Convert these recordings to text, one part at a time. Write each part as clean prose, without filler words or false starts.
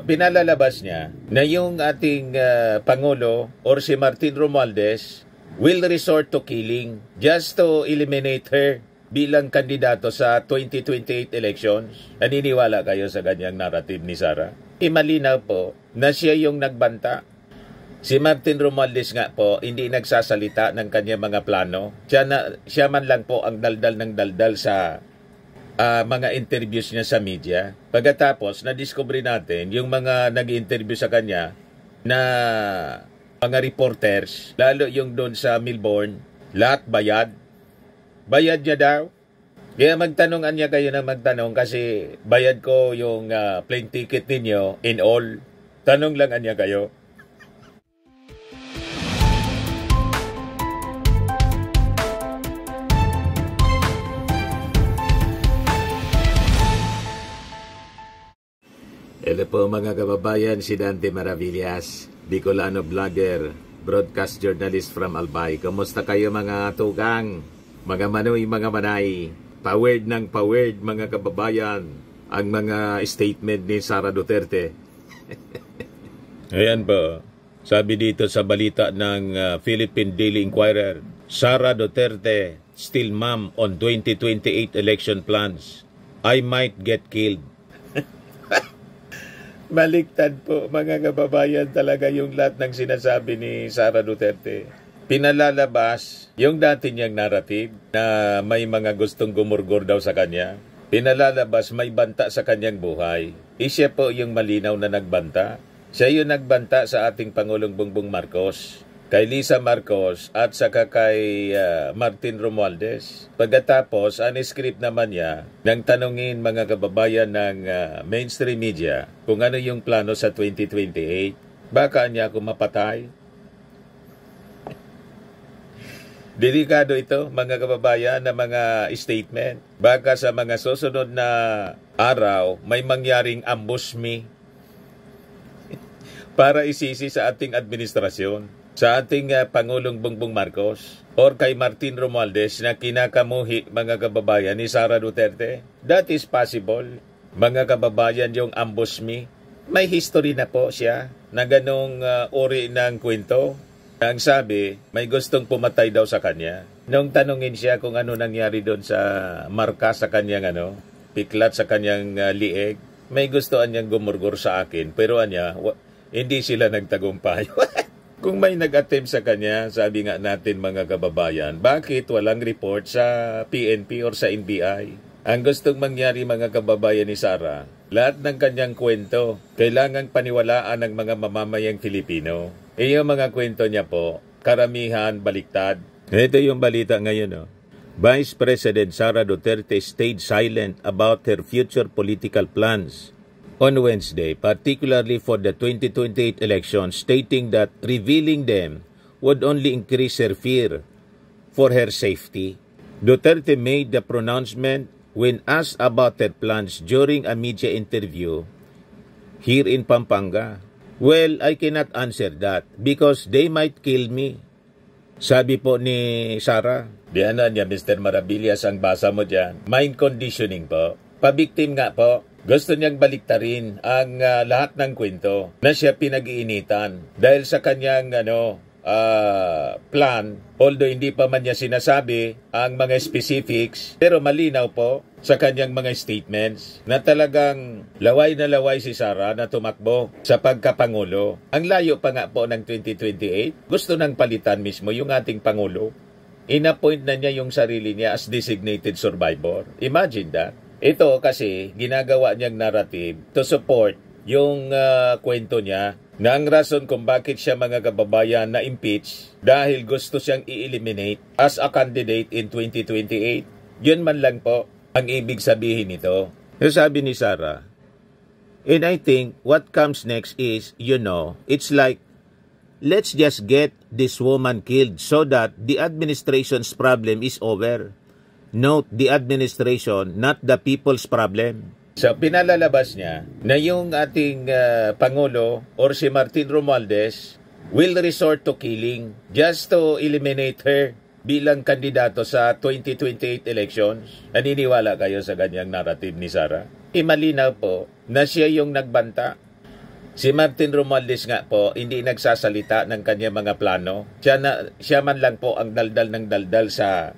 pinalalabas niya na yung ating Pangulo or si Martin Romualdez will resort to killing just to eliminate her bilang kandidato sa 2028 elections. Naniniwala kayo sa ganyang narrative ni Sara? Malinaw po na siya yung nagbanta. Si Martin Romualdez nga po, hindi nagsasalita ng kanyang mga plano. Siya man lang po ang daldal ng daldal sa mga interviews niya sa media. Pagkatapos, na-discover natin yung mga nag-interview sa kanya na mga reporters, lalo yung doon sa Melbourne, lahat bayad. Bayad niya daw. Kaya magtanongan niya kayo na magtanong kasi bayad ko yung plane ticket ninyo in all. Tanong lang niya kayo. Hello po mga kababayan, si Dante Maravillas, Bicolano vlogger, broadcast journalist from Albay. Kumusta kayo mga tugang, mga manoy, mga manay, powered ng powered mga kababayan, ang mga statement ni Sara Duterte. Ayan po, sabi dito sa balita ng Philippine Daily Inquirer, Sara Duterte still mum on 2028 election plans. I might get killed. Baliktad po mga kababayan talaga yung lahat ng sinasabi ni Sara Duterte. Pinalalabas yung dati niyang narrative na may mga gustong gumurgor daw sa kanya. Pinalalabas may banta sa kanyang buhay. Siya po yung malinaw na nagbanta. Siya yung nagbanta sa ating Pangulong Bongbong Marcos, kay Lisa Marcos at saka kay Martin Romualdez. Pagkatapos, ang script naman niya nang tanungin mga kababayan ng mainstream media kung ano yung plano sa 2028. Baka niya ako mapatay. Delikado ito mga kababayan na mga statement. Baka sa mga susunod na araw may mangyaring ambush me para isisi sa ating administrasyon, sa ating Pangulong Bongbong Marcos or kay Martin Romualdez na kinakamuhi mga kababayan ni Sara Duterte. That is possible. Mga kababayan, yung ambush me, may history na po siya na ganong uri ng kwento. Ang sabi, may gustong pumatay daw sa kanya. Nung tanungin siya kung ano nangyari doon sa marka sa kanyang piklat sa kanyang lieg, may gustoan niyang gumurgur sa akin. Pero hindi sila nagtagumpay. Kung may nag-attempt sa kanya, sabi nga natin mga kababayan, bakit walang report sa PNP or sa NBI? Ang gustong mangyari mga kababayan ni Sara, lahat ng kanyang kwento, kailangang paniwalaan ng mga mamamayang Filipino. Yung mga kwento niya po, karamihan baliktad. Ito yung balita ngayon. Vice President Sara Duterte stayed silent about her future political plans on Wednesday, particularly for the 2028 election, stating that revealing them would only increase her fear for her safety. Duterte made the pronouncement when asked about her plans during a media interview here in Pampanga. Well, I cannot answer that because they might kill me. Sabi po ni Sara. Diyan niya, Mr. Maravillas, ang basa mo dyan. Mind conditioning po. Pabiktim nga po. Gusto niyang baliktarin ang lahat ng kwento na siya pinag-iinitan dahil sa kanyang plan, although hindi pa man niya sinasabi ang mga specifics, pero malinaw po sa kanyang mga statements na talagang laway na laway si Sara na tumakbo sa pagkapangulo. Ang layo pa nga po ng 2028, gusto nang palitan mismo yung ating Pangulo. Inappoint na niya yung sarili niya as designated survivor. Imagine that. Ito kasi ginagawa niyang narrative to support yung kwento niya na ang rason kung bakit siya mga kababayan na impeach dahil gusto siyang i-eliminate as a candidate in 2028. Yun man lang po ang ibig sabihin nito. Sabi ni Sara, and I think what comes next is, it's like, let's just get this woman killed so that the administration's problem is over. Note, the administration, not the people's problem. So, pinalalabas niya na yung ating Pangulo or si Martin Romualdez will resort to killing just to eliminate her bilang kandidato sa 2028 elections. Naniniwala kayo sa ganyang narrative ni Sara? Malinaw po na siya yung nagbanta. Si Martin Romualdez nga po, hindi nagsasalita ng kanyang mga plano. Siya man lang po ang daldal ng daldal sa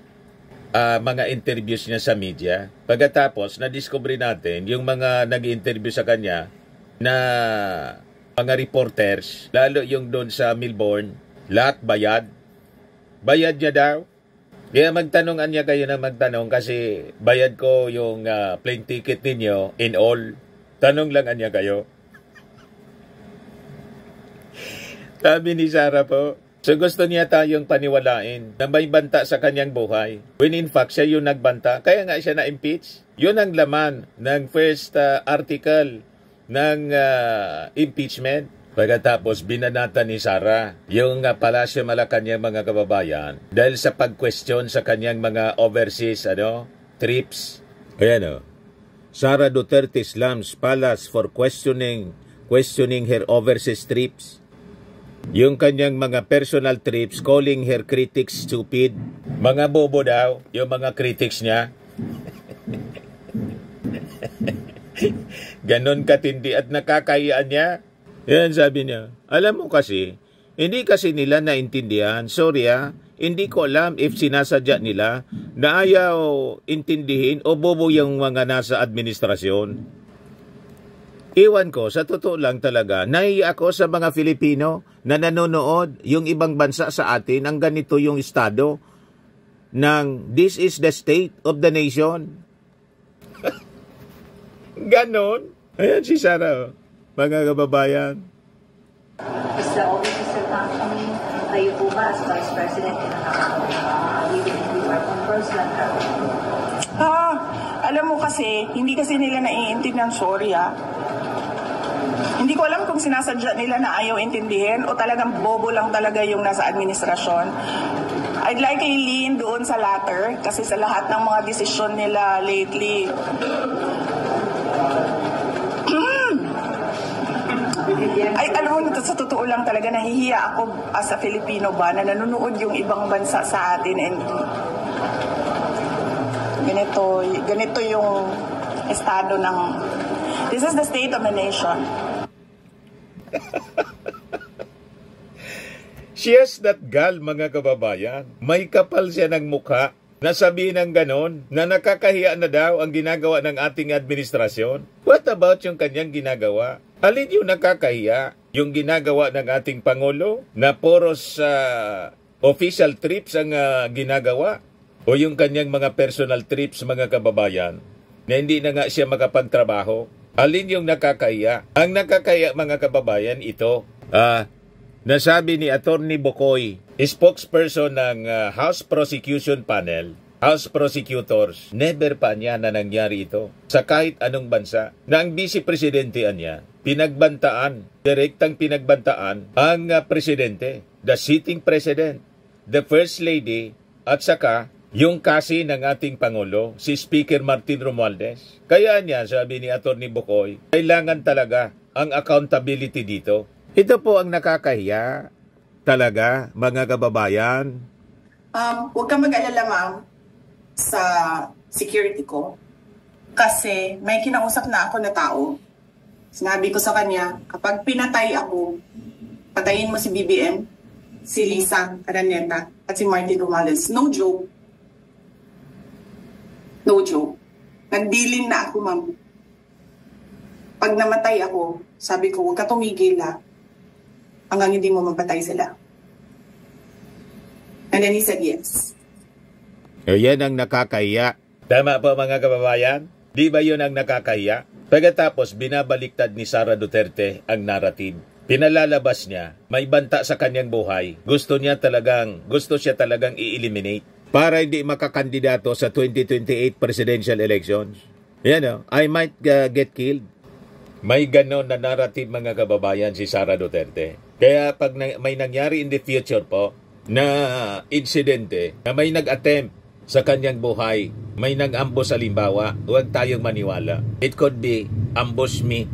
mga interviews niya sa media. Pagkatapos, na-discover natin yung mga nag-interview sa kanya na mga reporters, lalo yung doon sa Melbourne, lahat bayad. Bayad niya daw. Kaya magtanongan niya kayo na magtanong kasi bayad ko yung plane ticket ninyo in all. Tanong lang niya kayo. Sabi ni Sara po, so gusto niya tayong paniwalain na may banta sa kanyang buhay. When in fact, siya yung nagbanta. Kaya nga siya na-impeach. Yun ang laman ng first article ng impeachment. Pagkatapos, binanata ni Sara yung Palasyo Malacanang mga kababayan dahil sa pag-question sa kanyang mga overseas trips. Ayan Sara Duterte slams Palace for questioning her overseas trips. Yung kanyang mga personal trips, calling her critics stupid. Mga bobo daw, yung mga critics niya. Ganon katindi at nakakayaan niya. Yan sabi niya. Alam mo kasi, hindi kasi nila naintindihan. Sorry hindi ko alam if sinasadya nila na ayaw intindihin o bobo yung mga nasa administrasyon. Iwan ko, sa totoo lang talaga, nahiya ako sa mga Filipino na nanonood yung ibang bansa sa atin ang ganito yung estado ng this is the state of the nation. Ganon. Ayan si Sara, mga kababayan. Mr. Officer Tangkang, kayo po ba as Vice President alam mo kasi, hindi kasi nila naiintindihan, sorry Hindi ko alam kung sinasadya nila na ayaw intindihin o talagang bobo lang talaga yung nasa administrasyon. I'd like to lean doon sa latter kasi sa lahat ng mga desisyon nila lately. Ay, alam mo, sa totoo lang talaga, nahihiya ako as a Filipino ba na nanonood yung ibang bansa sa atin and ganito yung estado ng this is the state of the nation. She's that gal, mga kababayan. May kapal siya ng mukha na sabihin ng ganon na nakakahiya na daw ang ginagawa ng ating administrasyon. What about yung kanyang ginagawa? Alin yung nakakahiya? Yung ginagawa ng ating Pangulo na poros official trips ang ginagawa? O yung kanyang mga personal trips, mga kababayan, na hindi na nga siya makapagtrabaho? Alin yung nakakahiya? Ang nakakahiya, mga kababayan, ito. Nasabi ni Attorney Bocoy, spokesperson ng House Prosecution Panel, House Prosecutors, never pa niya na nangyari ito sa kahit anong bansa na ang vice-presidente niya, pinagbantaan, direktang pinagbantaan ang presidente, the sitting president, the first lady, at saka yung kasi ng ating Pangulo, si Speaker Martin Romualdez. Kaya niya, sabi ni Attorney Bocoy, kailangan talaga ang accountability dito. Ito po ang nakakahiya talaga, mga kababayan. Huwag kang mag-alala, ma'am, sa security ko. Kasi may kinausap na ako na tao. Sinabi ko sa kanya, kapag pinatay ako, patayin mo si BBM, si Lisa Araneta, at si Martin Romualdez. No joke. No joke. Nagdilin na ako, ma'am. Pag namatay ako, sabi ko, huwag ka tumigil hanggang hindi mo mapatay sila. And then he said yes. Yan ang nakakahiya. Tama po, mga kababayan? Di ba yun ang nakakahiya? Pagkatapos, binabaliktad ni Sara Duterte ang narrative. Pinalalabas niya, may banta sa kanyang buhay. Gusto siya talagang i-eliminate para hindi makakandidato sa 2028 presidential elections. I might get killed. May ganon na narrative, mga kababayan, si Sara Duterte. Kaya pag may nangyari in the future po na insidente, na may nag-attempt sa kanyang buhay, may nag-ambush halimbawa, huwag tayong maniwala. It could be ambush me.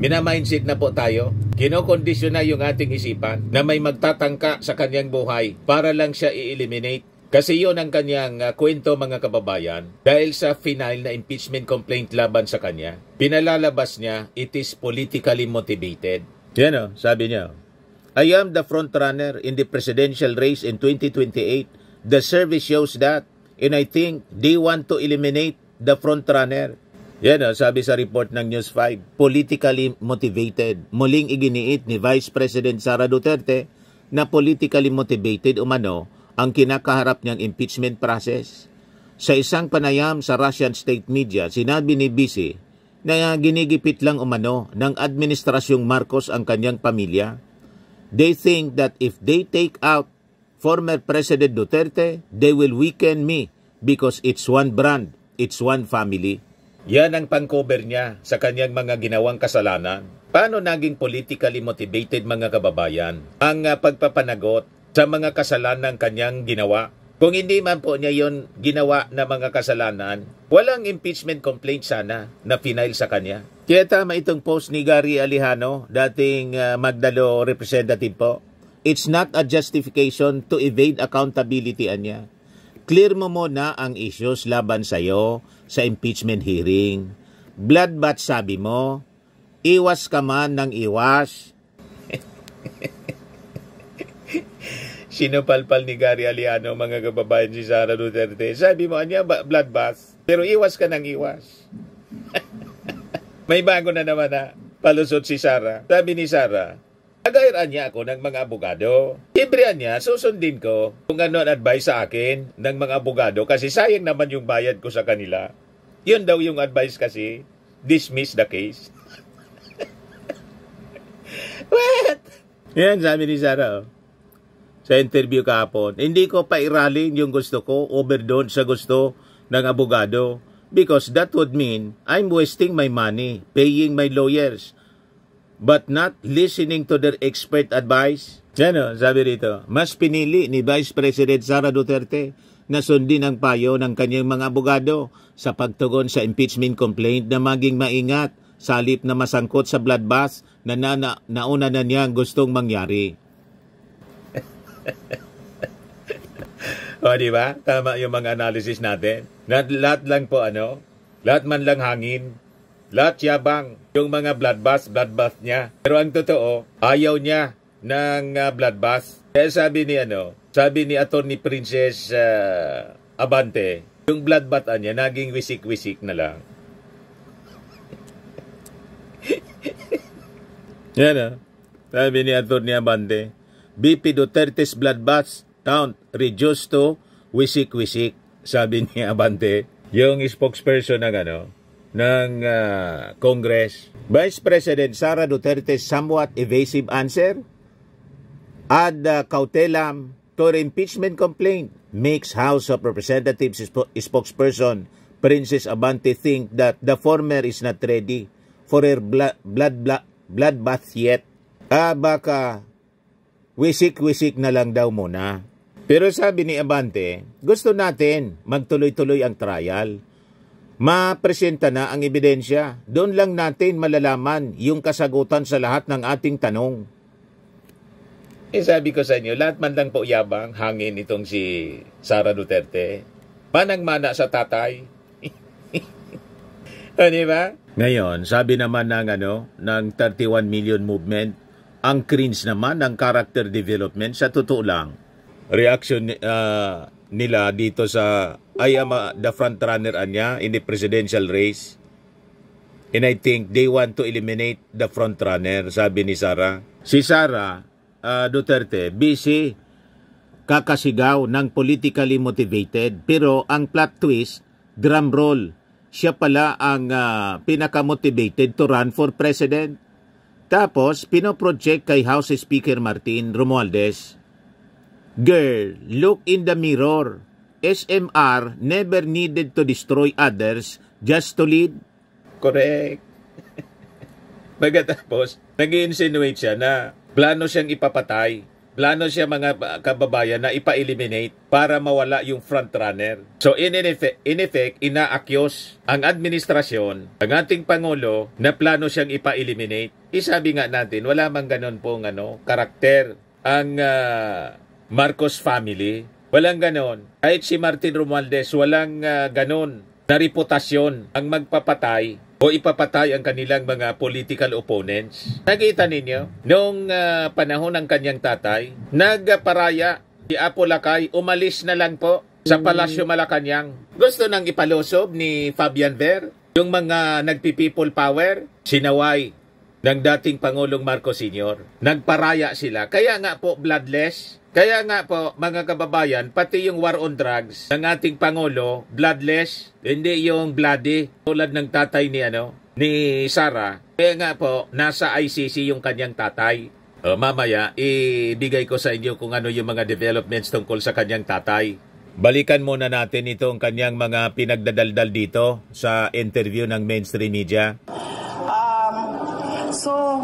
Minamindset na po tayo. Kinokondisyon na yung ating isipan na may magtatangka sa kanyang buhay para lang siya i-eliminate. Kasi yon ang kanyang kwento mga kababayan dahil sa final na impeachment complaint laban sa kanya. Pinalalabas niya, it is politically motivated. Yan o, sabi niya. I am the frontrunner in the presidential race in 2028. The survey shows that. And I think they want to eliminate the frontrunner. Yan o, sabi sa report ng News 5. Politically motivated. Muling iginiit ni Vice President Sara Duterte na politically motivated umano ang kinakaharap niyang impeachment process. Sa isang panayam sa Russian state media, sinabi ni Bisi na ginigipit lang umano ng Administrasyong Marcos ang kanyang pamilya. They think that if they take out former President Duterte, they will weaken me because it's one brand, it's one family. Yan ang pang-cover niya sa kanyang mga ginawang kasalanan. Paano naging politically motivated mga kababayan ang pagpapanagot sa mga kasalanan kanyang ginawa? Kung hindi man po niya yon ginawa na mga kasalanan, walang impeachment complaint sana na final sa kanya. Kaya tama itong post ni Gary Alejano, dating Magdalo representative po. It's not a justification to evade accountability niya. Clear mo muna ang issues laban sa'yo sa impeachment hearing. Bloodbath sabi mo, iwas ka man ng iwas. Sinupalpal ni Gary Aliano mga kababayan si Sara Duterte. Sabi mo, anya bloodbath, pero iwas ka ng iwas. May bago na naman na palusot si Sara. Sabi ni Sara, agairan niya ako ng mga abogado. Librihan niya, susundin ko kung ano ang advice sa akin ng mga abogado kasi sayang naman yung bayad ko sa kanila. Yun daw yung advice kasi, dismiss the case. What? Yan, sabi ni Sara, sa interview kahapon, hindi ko pairalin yung gusto ko over doon sa gusto ng abogado because that would mean I'm wasting my money paying my lawyers but not listening to their expert advice. Yan, sabi rito, mas pinili ni Vice President Sara Duterte na sundin ang payo ng kanyang mga abogado sa pagtugon sa impeachment complaint na maging maingat sa halip na masangkot sa bloodbath na nauna na niyang gustong mangyari. O, di ba? Tama yung mga analysis natin. Lahat lang po lahat man lang hangin, lahat yabang yung mga bloodbath niya. Pero ang totoo, ayaw niya ng bloodbath. Kaya sabi ni Attorney Princess Abante, yung bloodbath niya naging wisik-wisik na lang. Yan sabi ni Attorney Abante, BP Duterte's bloodbath count reduced to wisik-wisik, sabi ni Abante, yung spokesperson ng Congress. Vice President Sara Duterte's somewhat evasive answer ad cautelam to the impeachment complaint makes House of Representatives spokesperson Princess Abante think that the former is not ready for her bloodbath yet. Baka wisik-wisik na lang daw muna. Pero sabi ni Abante, gusto natin magtuloy-tuloy ang trial. Mapresenta na ang ebidensya. Doon lang natin malalaman yung kasagutan sa lahat ng ating tanong. Sabi ko sa inyo, lahat man lang po yabang, hangin itong si Sara Duterte. Manang-mana sa tatay. Di ba? Ngayon, sabi naman ng 31 million movement, ang cringe naman ng character development sa totoo lang. Reaction nila dito sa I am the front runner niya in the presidential race. And I think they want to eliminate the front runner, sabi ni Sara. Si Sara Duterte, busy kakasigaw ng politically motivated. Pero ang plot twist, drum roll, siya pala ang pinaka-motivated to run for president. Tapos, pinoproject kay House Speaker Martin Romualdez, girl, look in the mirror. SMR never needed to destroy others just to lead. Correct. Pagkatapos, nag-insinuate siya na plano siyang ipapatay. Plano siya mga kababayan na ipa-eliminate para mawala yung frontrunner. So in effect, inaakyos ang administrasyon, ang ating Pangulo na plano siyang ipa-eliminate. Isabi nga natin, wala mang ganun pong karakter ang Marcos family. Walang ganon. Kahit si Martin Romualdez, walang ganon na reputasyon ang magpapatay o ipapatay ang kanilang mga political opponents. Nakita ninyo, noong panahon ng kanyang tatay, nagparaya si Apo Lakay, umalis na lang po sa Palasyo Malacanang. Gusto nang ipalusob ni Fabian Ver, yung mga nagpi-people power, sinaway ng dating Pangulong Marcos Sr. Nagparaya sila. Kaya nga po bloodless. Kaya nga po mga kababayan, pati yung war on drugs ng ating Pangulo, bloodless, hindi yung bloody, tulad ng tatay ni Sara. Kaya nga po, nasa ICC yung kanyang tatay. Mamaya, ibigay ko sa inyo kung ano yung mga developments tungkol sa kanyang tatay. Balikan muna natin itong kanyang mga pinagdadaldal dito sa interview ng mainstream media. So,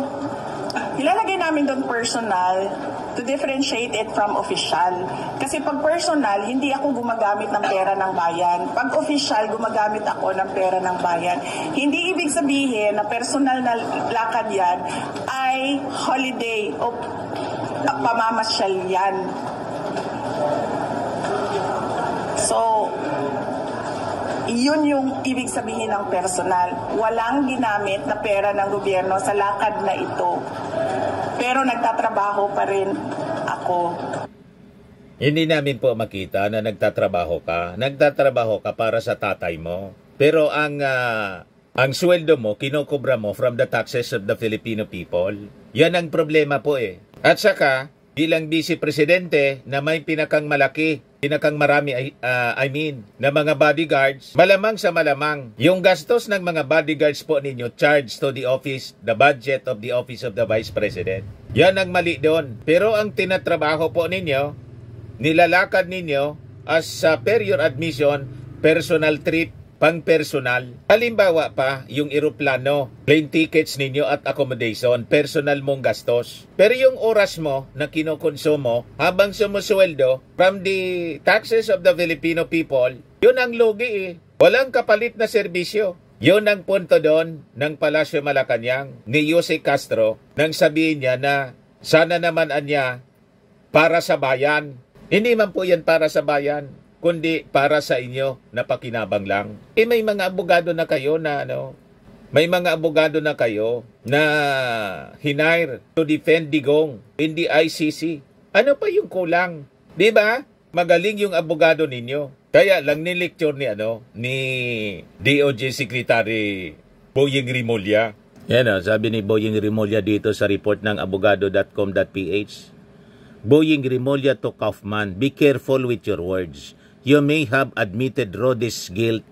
ilalagay namin doon personal to differentiate it from official. Kasi pag personal, hindi ako gumagamit ng pera ng bayan. Pag official, gumagamit ako ng pera ng bayan. Hindi ibig sabihin na personal na lakad yan ay holiday o pamamasyal yan. So, yun yung ibig sabihin ng personal. Walang ginamit na pera ng gobyerno sa lakad na ito. Pero nagtatrabaho pa rin ako. Hindi namin po makita na nagtatrabaho ka. Nagtatrabaho ka para sa tatay mo. Pero ang sweldo mo, kinokobra mo from the taxes of the Filipino people. Yan ang problema po eh. At saka, bilang vice presidente na may pinakang marami, na mga bodyguards, malamang sa malamang, yung gastos ng mga bodyguards po ninyo charged to the budget of the office of the vice president. Yan ang mali doon. Pero ang tinatrabaho po ninyo, nilalakad ninyo as per your admission, personal trip, pang-personal. Halimbawa pa, yung eroplano, plane tickets ninyo at accommodation, personal mong gastos. Pero yung oras mo na kinukonsumo habang sumusweldo from the taxes of the Filipino people, yun ang lugi eh. Walang kapalit na serbisyo. Yun ang punto doon ng Palasyo Malacanang ni Jose Castro nang sabihin niya na sana naman anya para sa bayan. Hindi man po yan para sa bayan, kundi para sa inyo na pakinabang lang. May mga abogado na kayo na may mga abogado na kayo na hinire to defend Digong in the ICC. Ano pa yung kulang? 'Di ba? Magaling yung abogado ninyo. Kaya lang ni-lecture ni DOJ Secretary Boyeng Rimulya. Yan sabi ni Boyeng Rimulya dito sa report ng abogado.com.ph. Boyeng Rimulya to Kaufman, be careful with your words. You may have admitted Rhodes' guilt.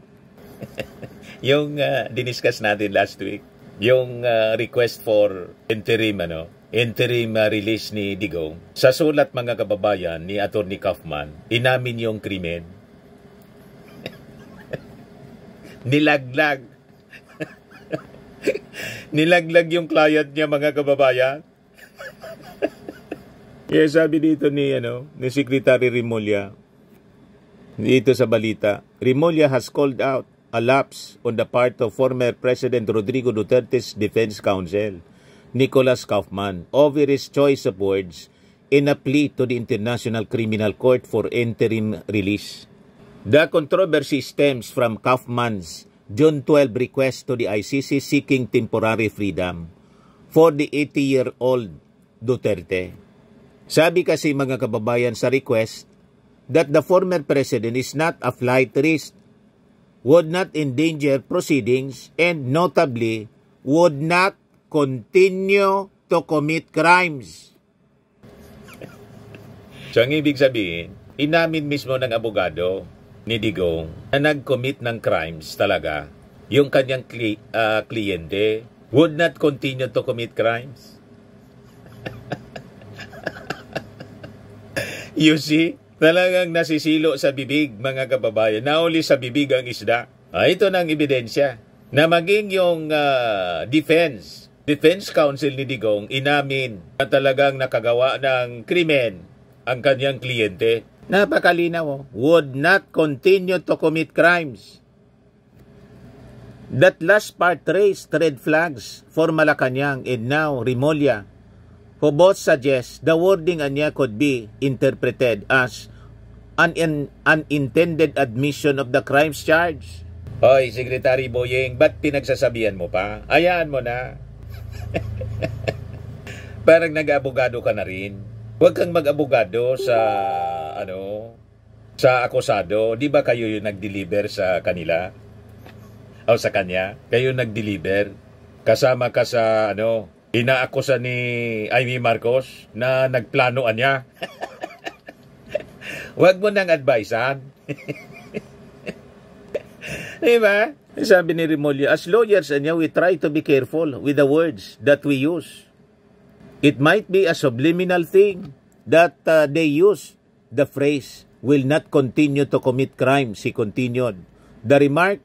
Yung diniscuss natin last week, yung request for interim release ni Digong. Sa sulat mga kababayan ni Attorney Kaufman, inamin yung krimen. Nilaglag. Nilaglag yung client niya mga kababayan. Sabi dito ni Secretary Rimulya, dito sa balita, Rimulya has called out a lapse on the part of former President Rodrigo Duterte's defense counsel, Nicholas Kaufman, over his choice of words in a plea to the International Criminal Court for interim release. The controversy stems from Kaufman's June 12 request to the ICC seeking temporary freedom for the 80-year-old Duterte. Sabi kasi mga kababayan sa request, that the former president is not a flight risk, would not endanger proceedings, and notably, would not continue to commit crimes. So, ang ibig sabihin, inamin mismo ng abogado ni Digong na nag-commit ng crimes talaga. Yung kanyang kliyente would not continue to commit crimes. You see? Talagang nasisilo sa bibig, mga kababayan. Nauli sa bibig ang isda. Ito na ang ebidensya. Na maging yung defense counsel ni Digong, inamin na talagang nakagawa ng krimen ang kanyang kliyente. Napakalinaw, would not continue to commit crimes. That last part raised red flags for Malacanang and now Rimulya, who both suggest the wording anya could be interpreted as unintended admission of the crimes charge. Hoy, Secretary Boyeng, ba't pinagsasabihan mo pa? Hayaan mo na. Parang nag-abogado ka na rin. Huwag kang mag-abogado sa akusado. Di ba kayo yung nag-deliver sa kanila? O sa kanya? Kayo nag-deliver? Kasama ka sa inaakusa ni Amy Marcos na nagplanoan niya. Huwag mo nang advisean. Diba? Sabi ni Remolyo, as lawyers, we try to be careful with the words that we use. It might be a subliminal thing that they use the phrase, will not continue to commit crimes, he continued. The remark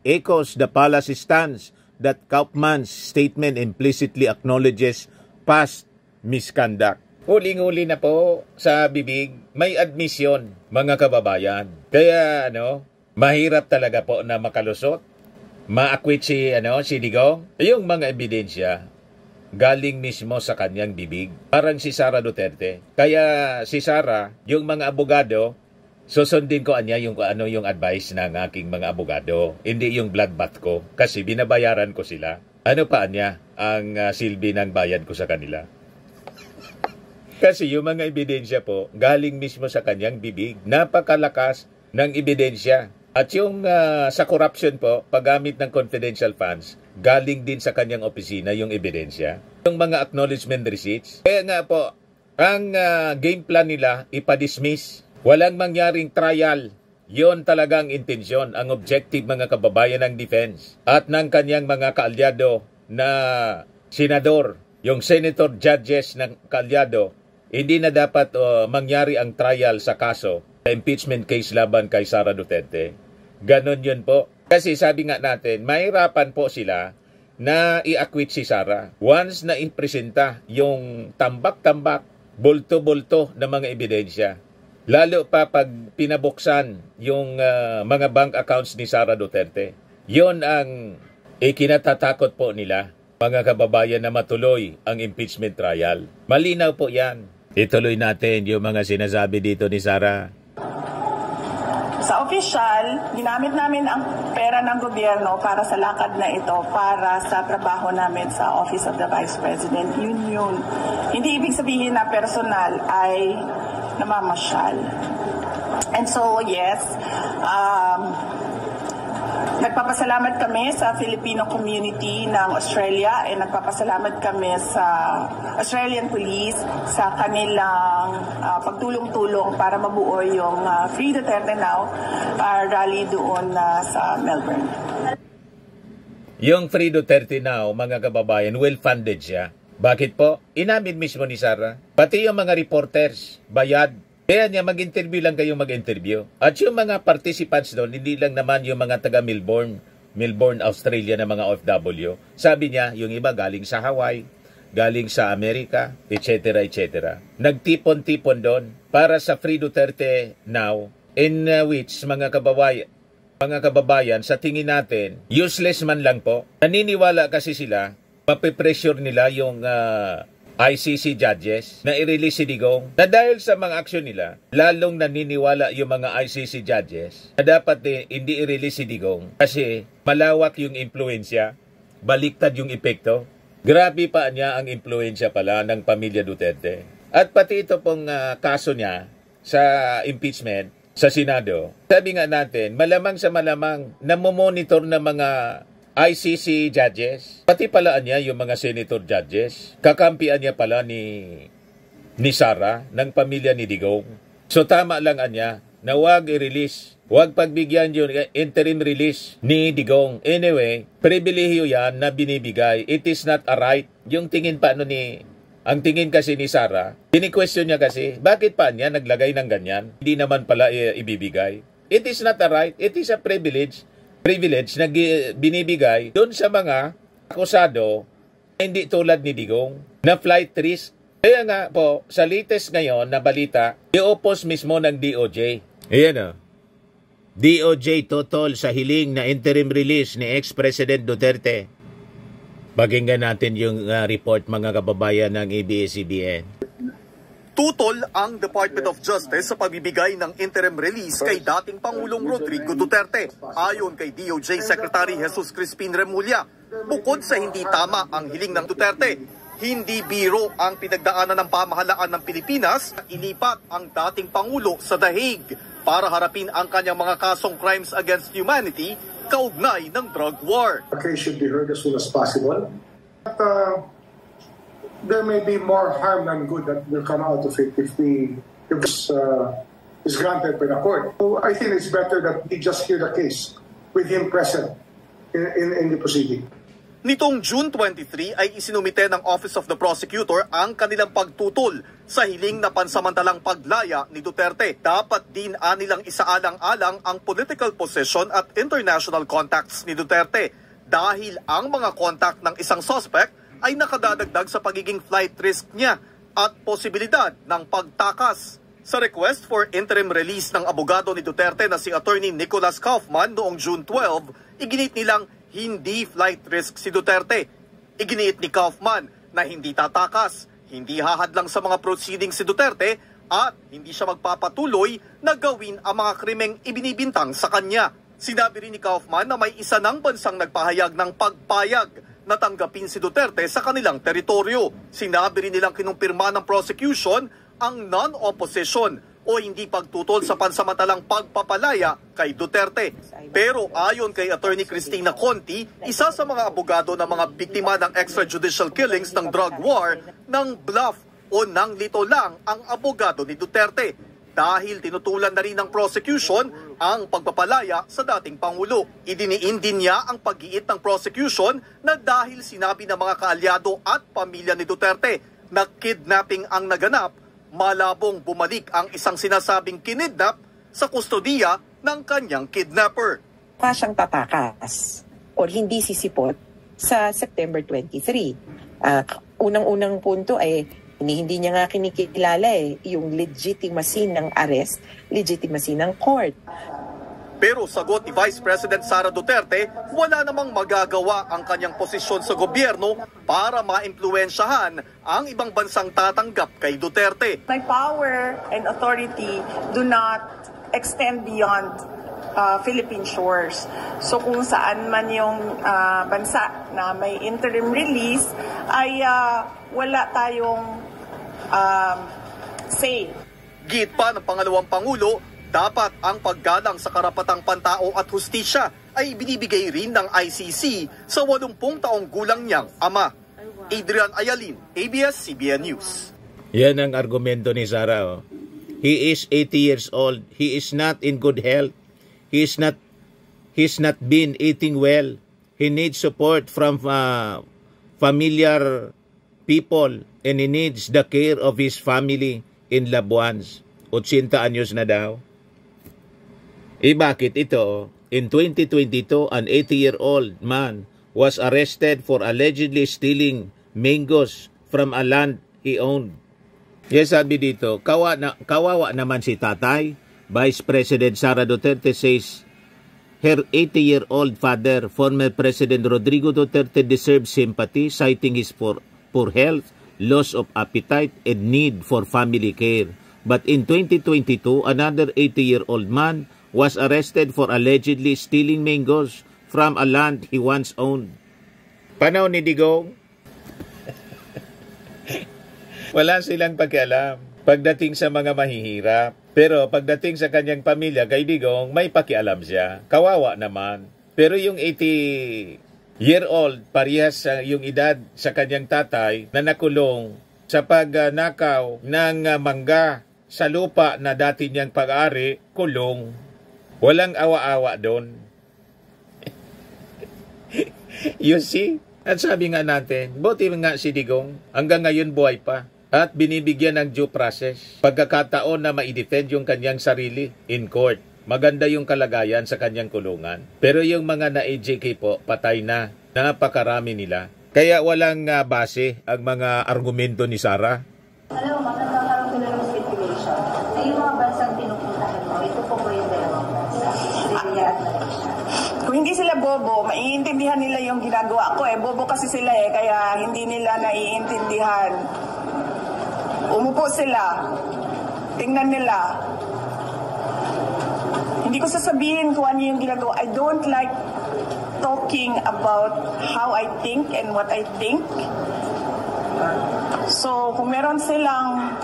echoes the palace stance that Kaufman's statement implicitly acknowledges past misconduct. Huling-huli na po sa bibig, may admission, mga kababayan. Kaya mahirap talaga po na makalusot, ma-acquit si Digong. Yung mga ebidensya galing mismo sa kanyang bibig. Parang si Sara Duterte. Kaya si Sara, yung mga abogado, susundin ko yung advice ng aking mga abogado. Hindi yung bloodbath ko kasi binabayaran ko sila. Ano pa ang silbi ng bayad ko sa kanila? Kasi yung mga ebidensya po, galing mismo sa kanyang bibig. Napakalakas ng ebidensya. At yung sa corruption po, paggamit ng confidential funds, galing din sa kanyang opisina yung ebidensya. Yung mga acknowledgement receipts. Kaya nga po, ang game plan nila, ipadismiss. Walang mangyaring trial. Yun talagang intensyon, ang objective mga kababayan ng defense. At ng kanyang mga kaalyado na senador, yung senator judges ng kaalyado, hindi na dapat mangyari ang trial sa kaso. Impeachment case laban kay Sara Duterte. Ganon yun po. Kasi sabi nga natin, mahirapan po sila na i-acquit si Sara. Once na ipresenta yung tambak-tambak, bulto-bulto na mga ebidensya. Lalo pa pag pinabuksan yung mga bank accounts ni Sara Duterte. Yun ang ikinatatakot po nila, mga kababayan, na matuloy ang impeachment trial. Malinaw po yan. Ituloy natin yung mga sinasabi dito ni Sara. Sa official, ginamit namin ang pera ng gobyerno para sa lakad na ito, para sa trabaho namin sa Office of the Vice President. Yun. Hindi ibig sabihin na personal ay namamasyal. And so, yes, nagpapasalamat kami sa Filipino community ng Australia at nagpapasalamat kami sa Australian Police sa kanilang pagtulong-tulong para mabuo yung Free Duterte Now rally doon sa Melbourne. Yung Free Duterte Now, mga kababayan, well-funded siya. Bakit po? Inamin mismo ni Sara. Pati yung mga reporters, bayad. Kaya niya mag-interview lang kayong mag-interview. At yung mga participants doon, hindi lang naman yung mga taga Melbourne, Australia na mga OFW. Sabi niya, yung iba galing sa Hawaii, galing sa Amerika, etc. etc. Nagtipon-tipon doon para sa Free Duterte Now, in which mga kababayan, sa tingin natin, useless man lang po. Naniniwala kasi sila, mapipressure nila yung ICC judges na i-release si Digong, na dahil sa mga aksyon nila, lalong naniniwala yung mga ICC judges na dapat hindi i-release si Digong kasi malawak yung impluensya, baliktad yung epekto. Grabe pa niya ang impluensya pala ng pamilya Duterte. At pati ito pong kaso niya sa impeachment sa Senado, sabi nga natin, malamang sa malamang namomonitor ng mga ICC judges, pati pala niya yung mga senator judges, kakampian niya pala ni Sara ng pamilya ni Digong. So tama lang niya na wag i-release, wag pagbigyan yung interim release ni Digong. Anyway, pribilehiyo yan na binibigay. It is not a right. Yung tingin pa ang tingin kasi ni Sara, kini-question niya kasi, bakit pa niya naglagay ng ganyan? Hindi naman pala ibibigay. It is not a right. It is a privilege na binibigay doon sa mga akusado na hindi tulad ni Digong na flight risk. Kaya nga po, sa latest ngayon na balita, i-oppose mismo ng DOJ. Ayan o. DOJ totol sa hiling na interim release ni ex-President Duterte. Pakinggan natin yung report, mga kababayan ng ABS-CBN. Tutol ang Department of Justice sa pagbibigay ng interim release kay dating Pangulong Rodrigo Duterte. Ayon kay DOJ Secretary Jesus Crispin Remulla, bukod sa hindi tama ang hiling ng Duterte, hindi biro ang pinagdaanan ng pamahalaan ng Pilipinas na ilipat ang dating Pangulo sa The Hague para harapin ang kanyang mga kasong crimes against humanity kaugnay ng drug war. The case should be heard as soon as possible. But, there may be more harm than good that will come out of it if this is granted by the court. So I think it's better that we just hear the case with him present in the proceeding. Nitong June 23 ay isinumite ng Office of the Prosecutor ang kanilang pagtutol sa hiling na pansamantalang paglaya ni Duterte. Dapat din anilang isaalang-alang ang political position at international contacts ni Duterte dahil ang mga contact ng isang suspect ay nakadadagdag sa pagiging flight risk niya at posibilidad ng pagtakas. Sa request for interim release ng abogado ni Duterte na si Attorney Nicholas Kaufman noong June 12, iginit nilang hindi flight risk si Duterte. Iginit ni Kaufman na hindi tatakas, hindi hahadlang sa mga proceedings si Duterte at hindi siya magpapatuloy na gawin ang mga krimeng ibinibintang sa kanya. Sinabi rin ni Kaufman na may isa ng bansang nagpahayag ng pagpayag na tanggapin si Duterte sa kanilang teritoryo. Sinabi rin nilang kinumpirma ng prosecution ang non-opposition o hindi pagtutol sa pansamantalang pagpapalaya kay Duterte. Pero ayon kay Attorney Cristina Conti, isa sa mga abogado ng mga biktima ng extrajudicial killings ng drug war, ng bluff o ng lito lang ang abogado ni Duterte dahil tinutulan na rin ng prosecution ang pagpapalaya sa dating Pangulo. Idiniin din niya ang pag-iit ng prosecution na dahil sinabi ng mga kaalyado at pamilya ni Duterte na kidnapping ang naganap, malabong bumalik ang isang sinasabing kinidnap sa kustodiya ng kanyang kidnapper. Siyang tatakas o hindi sisipot sa September 23. Unang-unang punto ay hindi niya nga kinikilala yung legitimacy ng arrest, legitimacy ng court. Pero sagot ni Vice President Sara Duterte, wala namang magagawa ang kanyang posisyon sa gobyerno para maimpluwensyahan ang ibang bansang tatanggap kay Duterte. My power and authority do not extend beyond Philippine shores. So kung saan man yung bansa na may interim release ay wala tayong say. Git pa ng pangalawang Pangulo, dapat ang paggalang sa karapatang pantao at hustisya ay binibigay rin ng ICC sa 80 taong gulang niyang ama. Adrian Ayalin, ABS-CBN News. Yan ang argumento ni Sara. Oh. He is 80 years old. He is not in good health. He's not been eating well. He needs support from familiar people and he needs the care of his family in Labuans. 80 anyos na daw. Bakit ito? In 2022, an 80-year-old man was arrested for allegedly stealing mangoes from a land he owned. Yes, sabi dito, kawawa naman si tatay. Vice President Sara Duterte says her 80-year-old father, former President Rodrigo Duterte, deserves sympathy, citing his poor health, loss of appetite, and need for family care. But in 2022, another 80-year-old man was arrested for allegedly stealing mangoes from a land he once owned. Panahon ni Digong, wala silang pakialam pagdating sa mga mahihirap. Pero pagdating sa kanyang pamilya, kay Digong, may pakialam siya. Kawawa naman. Pero yung 80-year-old, parehas yung edad sa kanyang tatay na nakulong sa pagnakaw ng mangga sa lupa na dati niyang pag-ari, kulong. Walang awa-awa doon. You see? At sabi nga natin, buti nga si Digong, hanggang ngayon buhay pa. At binibigyan ng due process. Pagkakataon na ma-defend yung kanyang sarili in court. Maganda yung kalagayan sa kanyang kulungan. Pero yung mga na-AJK po, patay na. Napakarami nila. Kaya walang base ang mga argumento ni Sara. Alam mo, magkakaroon sila ng speculation na yung mga bansang pinupuntahan mo, ito po ba yung dalawang bansa? Syria at Malaysia. Kung hindi sila bobo, maiintindihan nila yung ginagawa ko. Bobo kasi sila kaya hindi nila naiintindihan Umupo sila. Tingnan nila. Hindi ko sasabihin kung ano yung ginagawa. I don't like talking about how I think and what I think. So, kung meron silang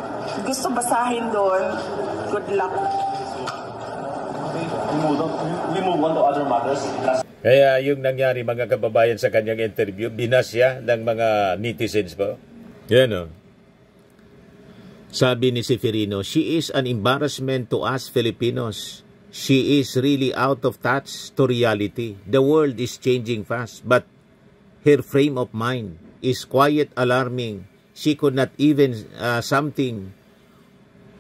gusto basahin doon, good luck. We move on to other matters. Kaya yung nangyari mga kababayan sa kanyang interview, binasya ng mga netizens po. Yan o. Sabi ni Seferino, she is an embarrassment to us Filipinos. She is really out of touch to reality. The world is changing fast, but her frame of mind is quite alarming. She could not even something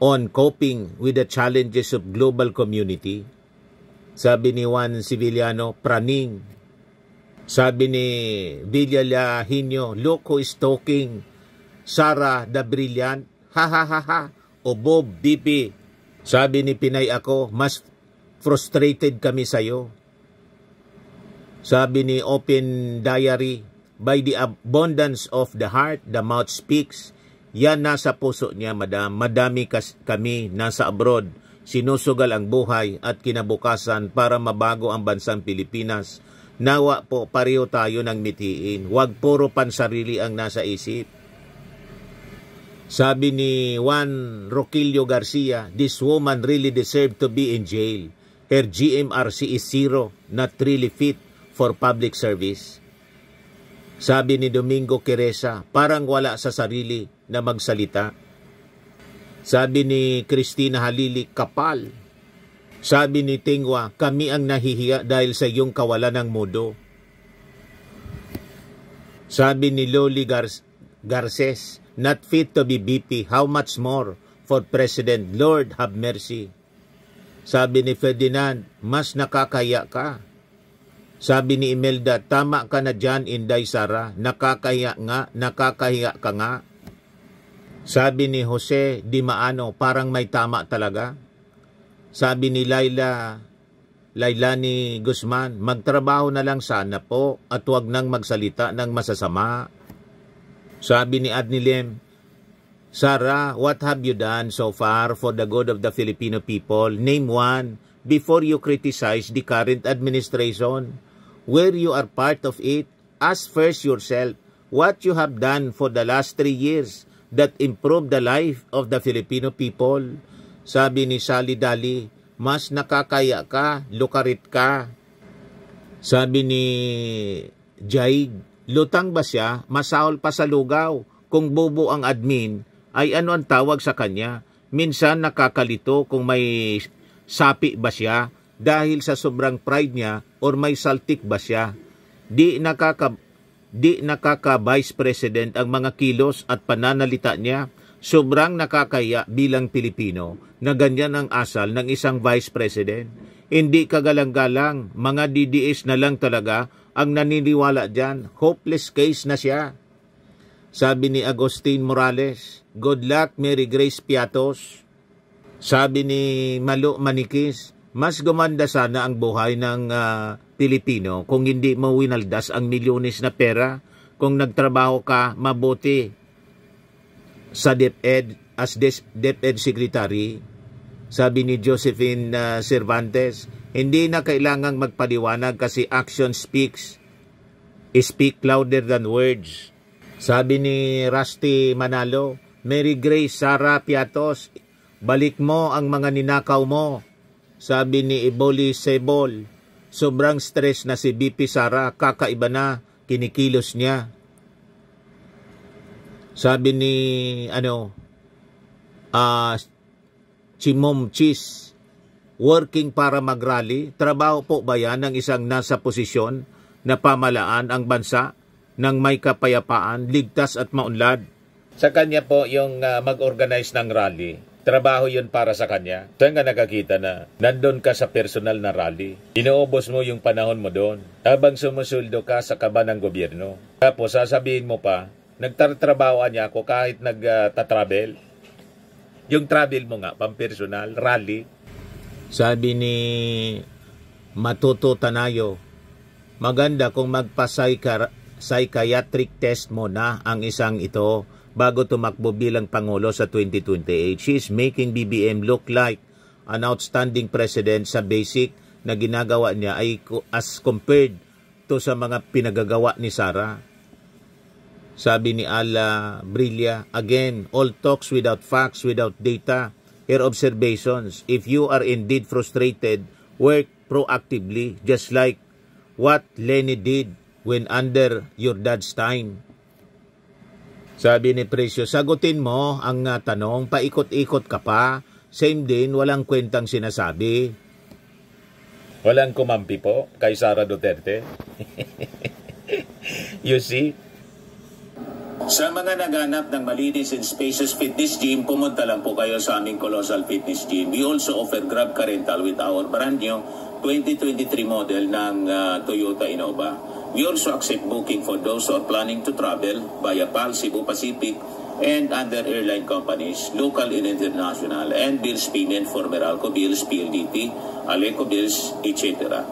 on coping with the challenges of global community. Sabi ni Juan Civiliano, praning. Sabi ni Villalahinio, look who is talking. Sara the Brilliant, ha ha ha ha. O Bob BP. Sabi ni Pinay ako, mas frustrated kami sa'yo. Sabi ni Open Diary, by the abundance of the heart, the mouth speaks. Yan nasa puso niya, madam. Madami kami nasa abroad. Sinusugal ang buhay at kinabukasan para mabago ang bansang Pilipinas. Nawa po, pareho tayo ng mithiin. Huwag puro pansarili ang nasa isip. Sabi ni Juan Roquillo Garcia, this woman really deserved to be in jail. Her GMRC is zero, not really fit for public service. Sabi ni Domingo Queresa, parang wala sa sarili na magsalita. Sabi ni Cristina Halili, kapal. Sabi ni Tingwa, kami ang nahihiya dahil sa iyong kawalan ng mudo. Sabi ni Loli Garces, not fit to be BP, how much more for President, Lord have mercy. Sabi ni Ferdinand, mas nakakaya ka. Sabi ni Imelda, tama ka na dyan, Inday Sara, nakakahiya ka nga. Sabi ni Jose Di Maano, parang may tama talaga. Sabi ni Lailani Guzman, magtrabaho na lang sana po at huwag nang magsalita ng masasama. Sabi ni Adnilem, Sara, what have you done so far for the good of the Filipino people? Name one before you criticize the current administration. Where you are part of it, ask first yourself what you have done for the last 3 years that improved the life of the Filipino people. Sabi ni Sally Dali, mas nakakaya ka, lukarit ka. Sabi ni Jaig, lutang ba siya, masahol pa sa lugaw. Kung bobo ang admin, ay ano ang tawag sa kanya? Minsan nakakalito kung may sapi ba siya dahil sa sobrang pride niya or may saltik ba siya. Di nakaka-vice president ang mga kilos at pananalita niya. Sobrang nakakaya bilang Pilipino na ganyan ang asal ng isang vice president. Hindi kagalang-galang, mga DDS na lang talaga ang naniniwala dyan. Hopeless case na siya. Sabi ni Agustin Morales, good luck Mary Grace Piatos. Sabi ni Malo Manikis, mas gumanda sana ang buhay ng Pilipino kung hindi mo winaldas ang milyones na pera, kung nagtrabaho ka mabuti sa DepEd as DepEd Secretary. Sabi ni Josephine Cervantes, hindi na kailangang magpaliwanag kasi action speak louder than words. Sabi ni Rusty Manalo, Mary Grace Sara Piatos, balik mo ang mga ninakaw mo. Sabi ni Iboli Sebol, sobrang stress na si BP Sara, kakaiba na, kinikilos niya. Sabi ni Chimom Cheese, working para mag-rally, trabaho po ba yan ng isang nasa posisyon na pamalaan ang bansa ng may kapayapaan, ligtas at maunlad? Sa kanya po yung mag-organize ng rally. Trabaho yun para sa kanya. Saan ka nakakita na nandun ka sa personal na rally? Inuubos mo yung panahon mo doon habang sumusuldo ka sa kaba ng gobyerno. Tapos sasabihin mo pa, nagtatrabahoan niya ako kahit nagtatravel. Yung travel mo nga, pampersonal, rally. Sabi ni Matuto Tanayo, maganda kung magpa-psychiatric test mo na ang isang ito bago tumakbo bilang Pangulo sa 2028. She is making BBM look like an outstanding president sa basic na ginagawa niya ay as compared to sa mga pinagagawa ni Sara. Sabi ni Ala Brilla, again, all talks without facts, without data. Her observations, if you are indeed frustrated, work proactively, just like what Lenny did when under your dad's time. Sabi ni Precio, sagutin mo ang tanong, paikot-ikot ka pa, same din, walang kwentang sinasabi. Walang kumampi po kay Sara Duterte. You see? Sa mga naghanap ng malinis and spacious fitness gym, pumunta lang po kayo sa aming Colossal Fitness Gym. We also offer Grab Car Rental with our brand new 2023 model ng Toyota Innova. We also accept booking for those who are planning to travel via PAL, Cebu Pacific, and other airline companies, local and international, and bills payment for Meralco Bills, PLDT, Aleco Bills, etc.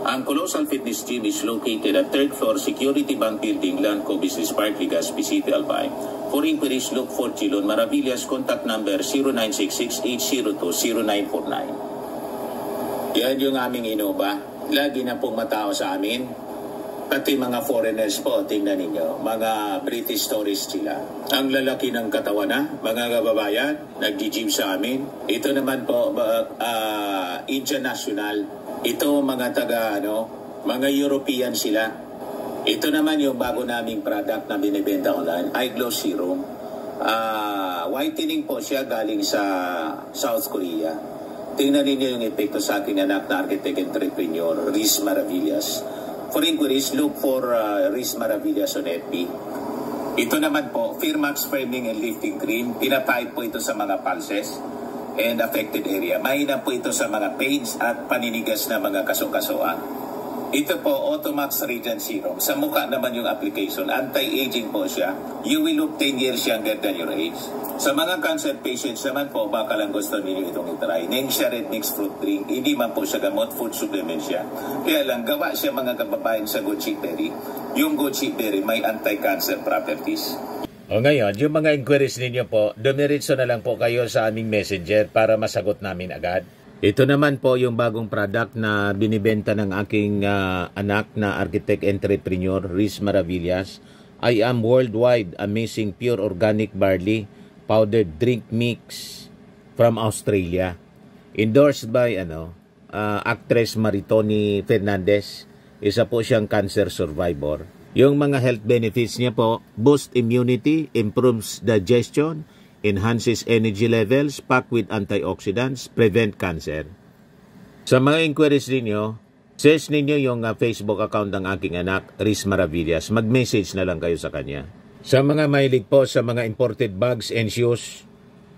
Ang Colossal Fitness Gym is located at 3rd floor Security Bank Building, Lanco Business Park, Legazpi City, Albay. For inquiries, look for Chilon Maravillas. Contact number 0966-802-0949. Yan yung aming Innova. Lagi na pong matao sa amin. Pati mga foreigners po, tingnan ninyo. Mga British tourists sila. Ang lalaki ng katawan na, mga kababayan, nag-gym sa amin. Ito naman po, Indian National. Ito mga mga European sila. Ito naman yung bago naming product na binibenta online, Eye Glow Serum. Whitening po siya galing sa South Korea. Tingnan ninyo yung epekto sa aking anak na architect entrepreneur, Riz Maravillas. For inquiries, look for Riz Maravillas on FB. Ito naman po, Firmax Firming and Lifting Cream. Pinapahid po ito sa mga pulses and affected area. Mahina po ito sa mga pains at paninigas na mga kaso-kasoan. Ito po, Automax Radiant Serum. Sa mukha naman yung application. Anti-aging po siya. You will look 10 years younger than your age. Sa mga cancer patients naman po, baka lang gusto ninyo itong itry. Nengxia Red Mix Fruit Drink. Hindi man po siya gamot, food supplement siya. Kaya lang, gawa siya mga kababayan sa goji berry. Yung goji berry may anti-cancer properties. O ngayon, yung mga inquiries ninyo po, dumiritso na lang po kayo sa aming messenger para masagot namin agad. Ito naman po yung bagong product na binibenta ng aking anak na architect entrepreneur, Riz Maravillas. I am worldwide amazing pure organic barley powdered drink mix from Australia. Endorsed by actress Maritoni Fernandez. Isa po siyang cancer survivor. Yung mga health benefits niya po, boost immunity, improves digestion, enhances energy levels, packed with antioxidants, prevent cancer. Sa mga inquiries ninyo, search ninyo yung Facebook account ng aking anak, Riz Maravillas. Mag-message na lang kayo sa kanya. Sa mga mahilig po sa mga imported bags and shoes,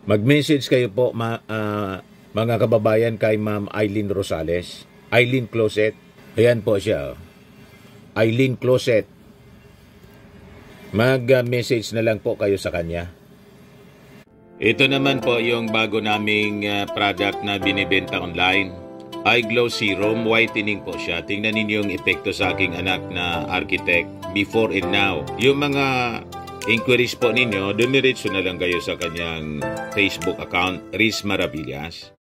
mag-message kayo po mga kababayan kay Ma'am Eileen Rosales. Eileen Closet. Ayan po siya. Eileen Closet. Mag-message na lang po kayo sa kanya. Ito naman po yung bago naming product na binibenta online. Eye Glow Serum, whitening po siya. Tingnan ninyo yung epekto sa aking anak na architect before and now. Yung mga inquiries po ninyo, dumiretso na lang kayo sa kanyang Facebook account, Riz Maravillas.